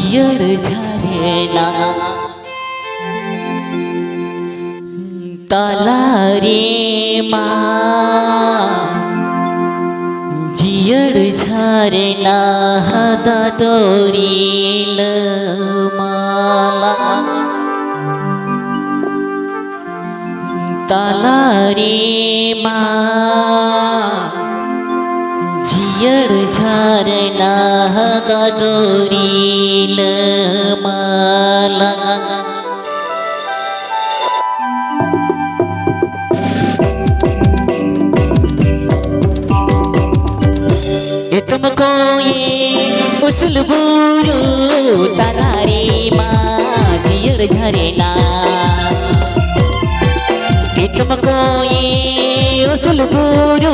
जियर झरेना तालारे माँ जियर झरेना हदा तोरील माला तालारे माँ जियर झरना हदा तोरील माला तुमको ये उसल बुरू तालारे माँ जियर झरेना तुमको ये उसल बुरू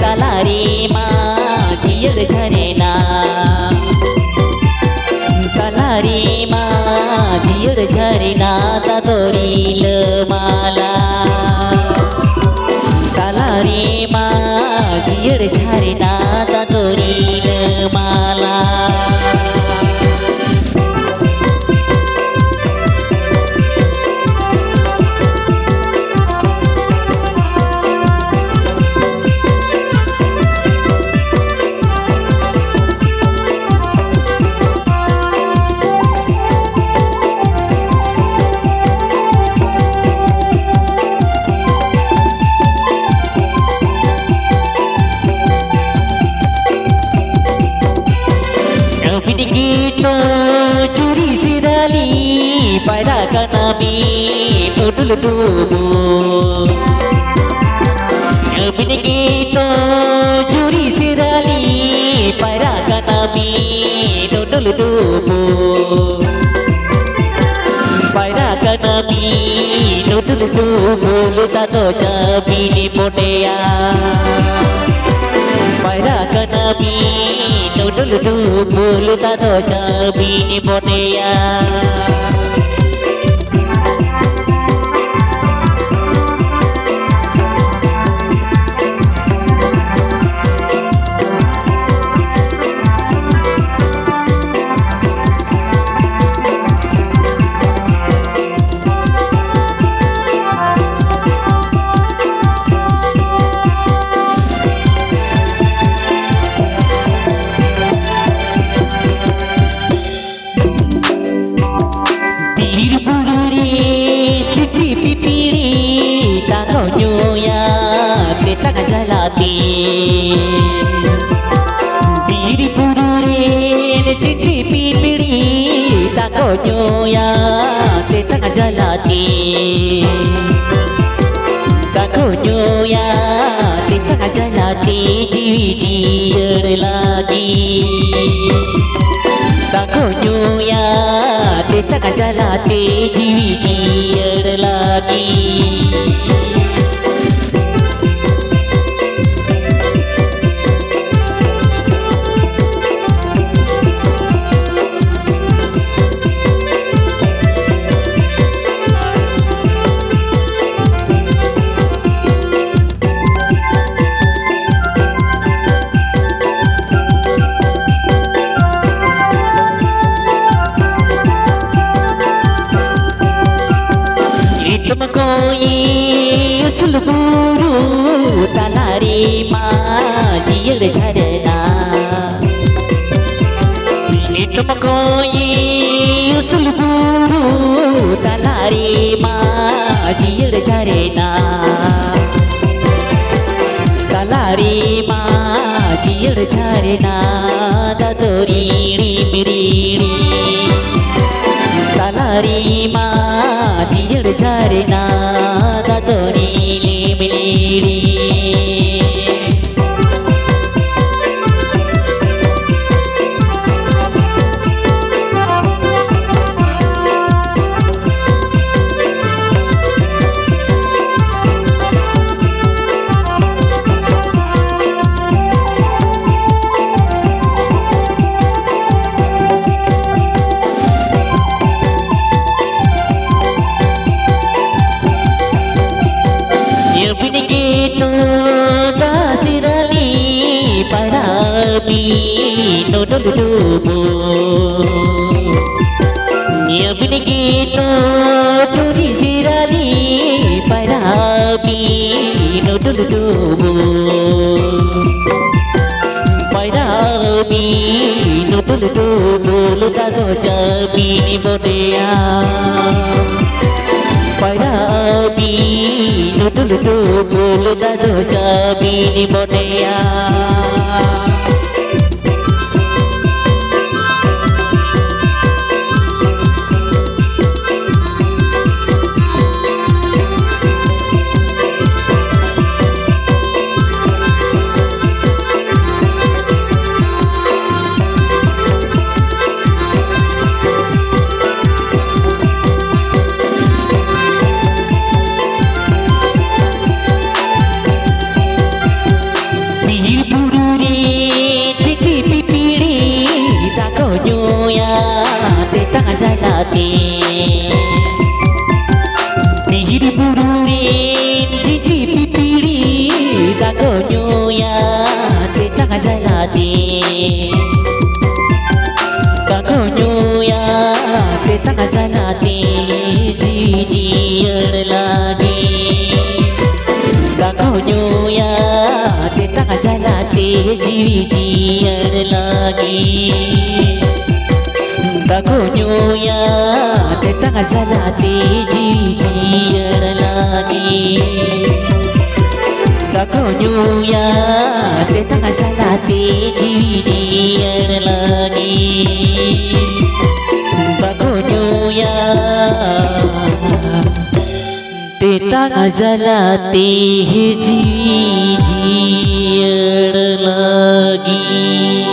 तालारे माँ जियर झरेना तालारे माँ जियर झरेना तातोरील माला तालारे माँ जियर झरेना तातोरील माला Begitu curi sirali pada kanami nudul dubu. Begitu curi sirali pada kanami nudul dubu. Pada kanami nudul dubu tato jabini podea. Pada kanami nudul dubu tato jabini podea. Diri pudurin cicri pipiri takonyoya tetang jalati takonyoya tetang jalati jiwi jier lagi takonyoya tetang jalati jiwi jier lagi. तुमको ये उसल बुरू तालारे माँ जियर झरना तुमको ये उसल बुरू तालारे माँ जियर झरना तालारे माँ जियर झरना तातोरीली मिरीली तालारे माँ जियर झरना तातोरीली मिरीली. Begitu dasirali parabi nudul dubu bini gitu duri jirali pairabi nudul dubu pairabi nudul dubu ludado jabi ni bodea pairabi nudul dubu ludado jabi ni bodea Mihir bururin dikri pipiri kakonyo ya tetang jalati kakonyo ya tetang jalati jijier lagi kakonyo ya tetang jalati jijier lagi kakonyo ya tetang jalati jijier lagi kakonyo ya tetang jalati jijier lagi kakonyo ya tetang jalati jijier lagi